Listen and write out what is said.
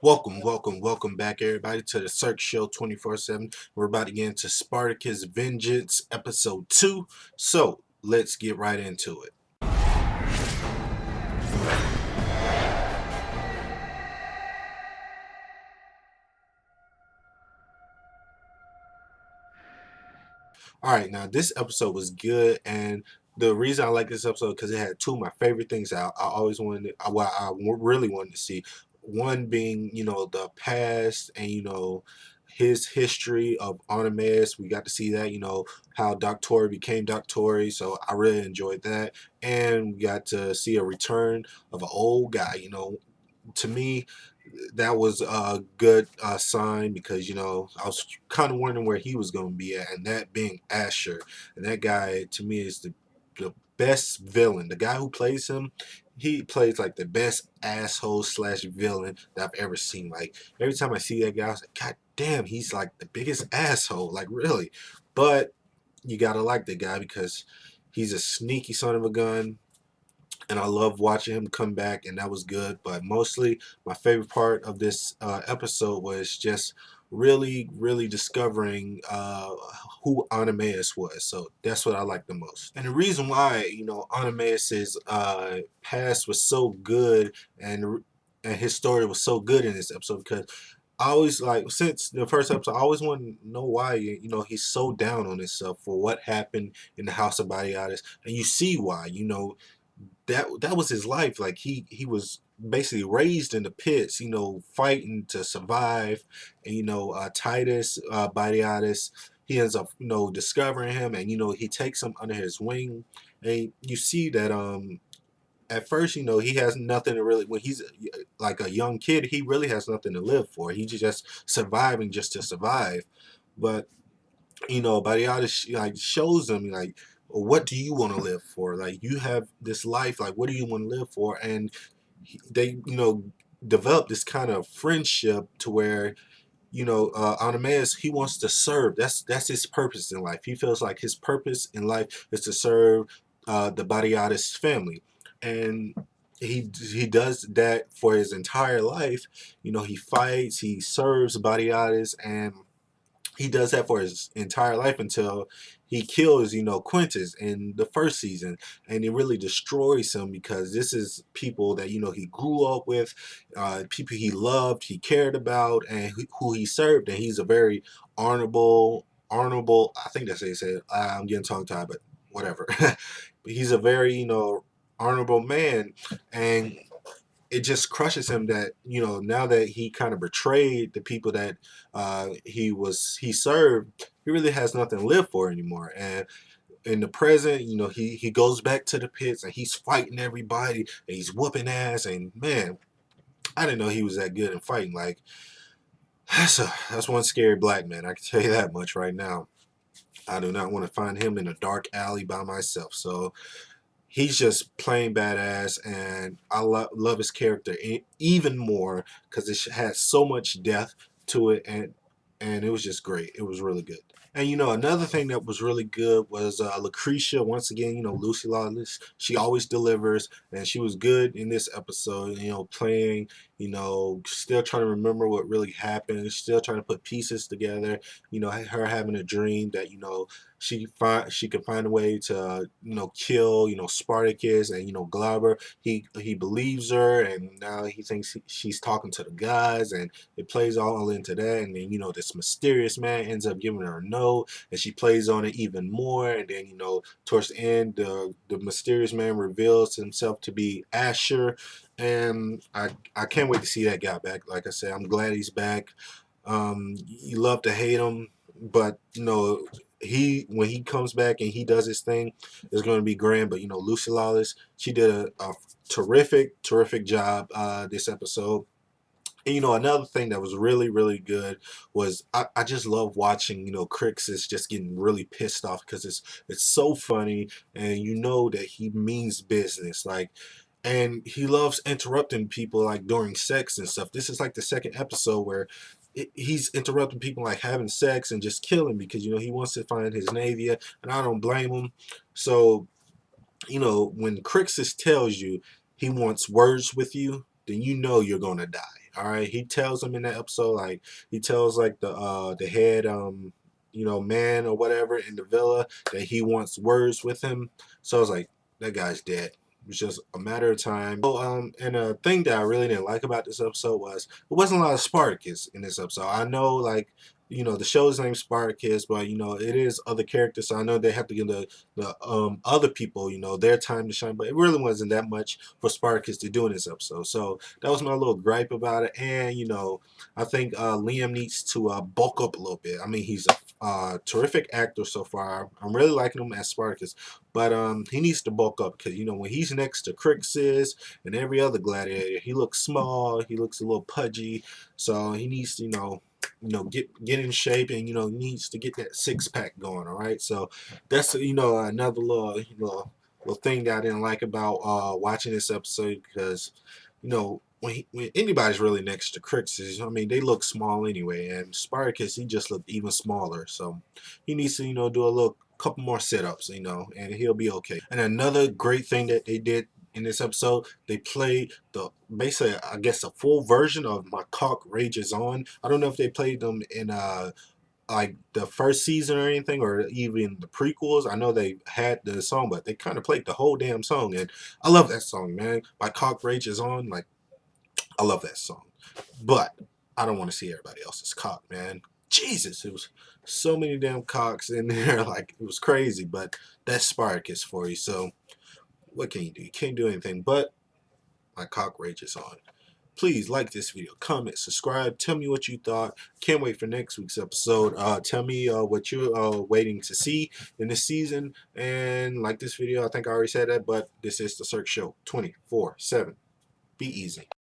Welcome back, everybody, to the Cirque Show 24/7. We're about to get into Spartacus Vengeance, Episode 2. So, let's get right into it. Alright, now this episode was good, and the reason I like this episode because it had two of my favorite things I always wanted, really wanted to see. One being, the past and, his history of Artemis. We got to see that, how Doctor became Doctor, so I really enjoyed that. And we got to see a return of an old guy, to me, that was a good sign because I was kind of wondering where he was going to be at, and that being Asher, and that guy to me is the best villain. The guy who plays him, he plays like the best asshole slash villain that I've ever seen. Like every time I see that guy, I was like, God damn, he's like the biggest asshole, like really. But you gotta like the guy because he's a sneaky son of a gun, and I love watching him come back, and that was good. But mostly, my favorite part of this episode was just really discovering who Anameus was. So that's what I like the most. And the reason why, Anameus's past was so good, and his story was so good in this episode because I always like since the first episode, I always want to know why he's so down on himself for what happened in the House of Gladiators, and you see why. That was his life. Like he was basically raised in the pits, fighting to survive. And Titus Batiatus, he ends up discovering him, and he takes him under his wing. And you see that at first, he has nothing to really, when he's like a young kid, he really has nothing to live for. He's just surviving just to survive. But Bariatis like shows them like, what do you want to live for? Like you have this life, like what do you want to live for? And they develop this kind of friendship to where Anameus, he wants to serve. That's his purpose in life. He feels like his purpose in life is to serve the Bariatis family, and he does that for his entire life. He fights, he serves Bariatis, and he does that for his entire life until he kills, Quintus in the first season, and it really destroys him because this is people that he grew up with, people he loved, he cared about, and who he served, and he's a very honorable. I think that's what he said. I'm getting tongue tied, but whatever. But he's a very honorable man, and it just crushes him that now that he kind of betrayed the people that he served, he really has nothing to live for anymore. And in the present, he goes back to the pits and he's fighting everybody and he's whooping ass. And man, I didn't know he was that good in fighting. Like that's one scary black man, I can tell you that much right now. I do not want to find him in a dark alley by myself. So he's just plain badass, and I love his character even more because it had so much depth to it, and it was just great. It was really good. And another thing that was really good was Lucretia. Once again, Lucy Lawless. She always delivers, and she was good in this episode. Playing, still trying to remember what really happened, still trying to put pieces together. Her having a dream that she could find a way to kill Spartacus, and Glauber. He believes her, and now he thinks she's talking to the guys, and it plays all into that. And then this mysterious man ends up giving her a note, and she plays on it even more. And then towards the end, the mysterious man reveals himself to be Asher, and I can't wait to see that guy back. Like I said, I'm glad he's back. You love to hate him, but when he comes back and he does his thing, it's going to be grand. But Lucy Lawless, she did a terrific job this episode. And another thing that was really good was I just love watching Crixus just getting really pissed off because it's so funny, and that he means business, like, and he loves interrupting people like during sex and stuff. This is like the second episode where he's interrupting people like having sex and just killing because he wants to find his Naevia, and I don't blame him. So when Crixus tells you he wants words with you, then you're gonna die. All right, he tells him in that episode, like he tells like the head you know, man or whatever in the villa that he wants words with him. So I was like, that guy's dead. It was just a matter of time. So, and a thing that I really didn't like about this episode was it wasn't a lot of Spartacus in this episode. I know, like, you know, the show's named Spartacus, but you know, it is other characters, so I know they have to give the other people, you know, their time to shine. But it really wasn't that much for Spartacus to do in this episode. So that was my little gripe about it. And you know, I think Liam needs to bulk up a little bit. I mean, he's a terrific actor so far. I'm really liking him as Spartacus, but he needs to bulk up because you know when he's next to Crixus and every other gladiator, he looks small. He looks a little pudgy. So he needs to, get in shape, and needs to get that six-pack going. All right, so that's another little thing that I didn't like about watching this episode, because when anybody's really next to Crixus, I mean, they look small anyway, and Spartacus, he just looked even smaller. So he needs to do a little couple more sit-ups, and he'll be okay. And another great thing that they did in this episode, they played basically, I guess, a full version of My Cock Rages On. I don't know if they played them in like the first season or anything, or even the prequels. I know they had the song, but they kind of played the whole damn song, and I love that song, man. My Cock Rages On, like, I love that song, but I don't want to see everybody else's cock, man. Jesus, it was so many damn cocks in there, like it was crazy. But that's Spartacus for you. So what can you do? You can't do anything. But My Cock Rages On. Please like this video, comment, subscribe. Tell me what you thought. Can't wait for next week's episode. Tell me what you're waiting to see in this season. And like this video. I think I already said that, but this is the Cirque Show 24/7. Be easy.